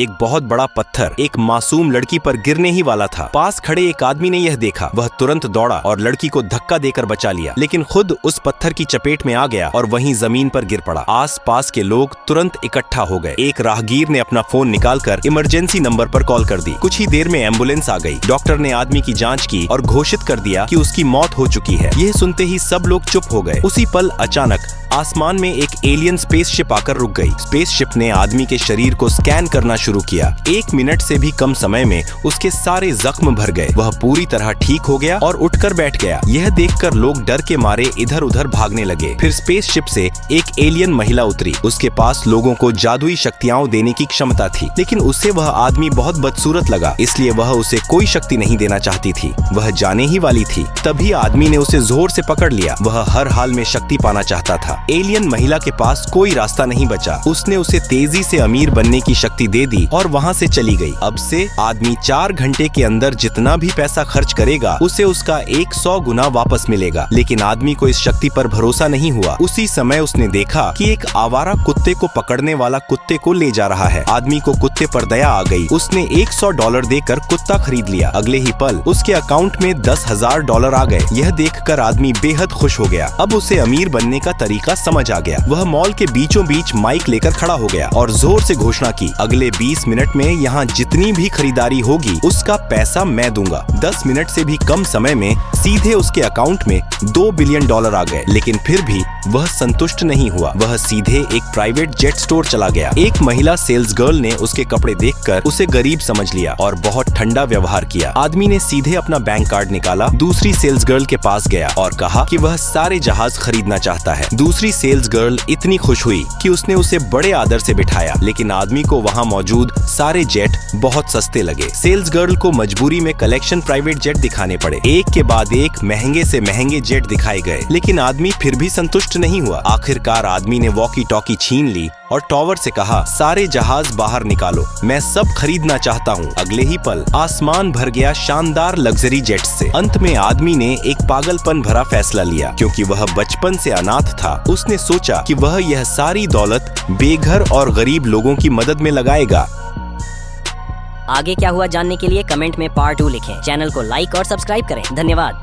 एक बहुत बड़ा पत्थर एक मासूम लड़की पर गिरने ही वाला था। पास खड़े एक आदमी ने यह देखा। वह तुरंत दौड़ा और लड़की को धक्का देकर बचा लिया, लेकिन खुद उस पत्थर की चपेट में आ गया और वहीं जमीन पर गिर पड़ा। आस पास के लोग तुरंत इकट्ठा हो गए। एक राहगीर ने अपना फोन निकालकर इमरजेंसी नंबर पर कॉल कर दी। कुछ ही देर में एम्बुलेंस आ गई। डॉक्टर ने आदमी की जांच की और घोषित कर दिया कि उसकी मौत हो चुकी है। यह सुनते ही सब लोग चुप हो गए। उसी पल अचानक आसमान में एक एलियन स्पेसशिप आकर रुक गई। स्पेसशिप ने आदमी के शरीर को स्कैन करना शुरू किया। 1 मिनट से भी कम समय में उसके सारे जख्म भर गए। वह पूरी तरह ठीक हो गया और उठकर बैठ गया। यह देखकर लोग डर के मारे इधर उधर भागने लगे। फिर स्पेसशिप से एक एलियन महिला उतरी। उसके पास लोगों को जादुई शक्तियां देने की क्षमता थी, लेकिन उसे वह आदमी बहुत बदसूरत लगा, इसलिए वह उसे कोई शक्ति नहीं देना चाहती थी। वह जाने ही वाली थी। तभी आदमी ने उसे जोर से पकड़ लिया। वह हर हाल में शक्ति पाना चाहता था। एलियन महिला के पास कोई रास्ता नहीं बचा। उसने उसे तेजी से अमीर बनने की शक्ति दे दी और वहाँ से चली गई। अब से आदमी 4 घंटे के अंदर जितना भी पैसा खर्च करेगा उसे उसका 100 गुना वापस मिलेगा। लेकिन आदमी को इस शक्ति पर भरोसा नहीं हुआ। उसी समय उसने देखा कि एक आवारा कुत्ते को पकड़ने वाला कुत्ते को ले जा रहा है। आदमी को कुत्ते पर दया आ गई। उसने $100 देकर कुत्ता खरीद लिया। अगले ही पल उसके अकाउंट में $10,000 आ गए। यह देखकर आदमी बेहद खुश हो गया। अब उसे अमीर बनने का तरीका समझ आ गया। वह मॉल के बीचों बीच माइक लेकर खड़ा हो गया और जोर से घोषणा की, अगले 20 मिनट में यहाँ जितनी भी खरीदारी होगी उसका पैसा मैं दूंगा। 10 मिनट से भी कम समय में सीधे उसके अकाउंट में $2 बिलियन आ गए। लेकिन फिर भी वह संतुष्ट नहीं हुआ। वह सीधे एक प्राइवेट जेट स्टोर चला गया। एक महिला सेल्स गर्ल ने उसके कपड़े देखकर उसे गरीब समझ लिया और बहुत ठंडा व्यवहार किया। आदमी ने सीधे अपना बैंक कार्ड निकाला, दूसरी सेल्स गर्ल के पास गया और कहा कि वह सारे जहाज खरीदना चाहता है। दूसरी सेल्स गर्ल इतनी खुश हुई कि उसने उसे बड़े आदर से बिठाया, लेकिन आदमी को वहाँ मौजूद सारे जेट बहुत सस्ते लगे। सेल्स गर्ल को मजबूरी में कलेक्शन प्राइवेट जेट दिखाने पड़े। एक के बाद एक महंगे से महंगे जेट दिखाए गए, लेकिन आदमी फिर भी संतुष्ट नहीं हुआ। आखिरकार आदमी ने वॉकी टॉकी छीन ली और टॉवर से कहा, सारे जहाज बाहर निकालो, मैं सब खरीदना चाहता हूँ। अगले ही पल आसमान भर गया शानदार लग्जरी जेट से। अंत में आदमी ने एक पागलपन भरा फैसला लिया, क्योंकि वह बचपन से अनाथ था। उसने सोचा कि वह यह सारी दौलत बेघर और गरीब लोगों की मदद में लगाएगा। आगे क्या हुआ जानने के लिए कमेंट में पार्ट 2 लिखें। चैनल को लाइक और सब्सक्राइब करें। धन्यवाद।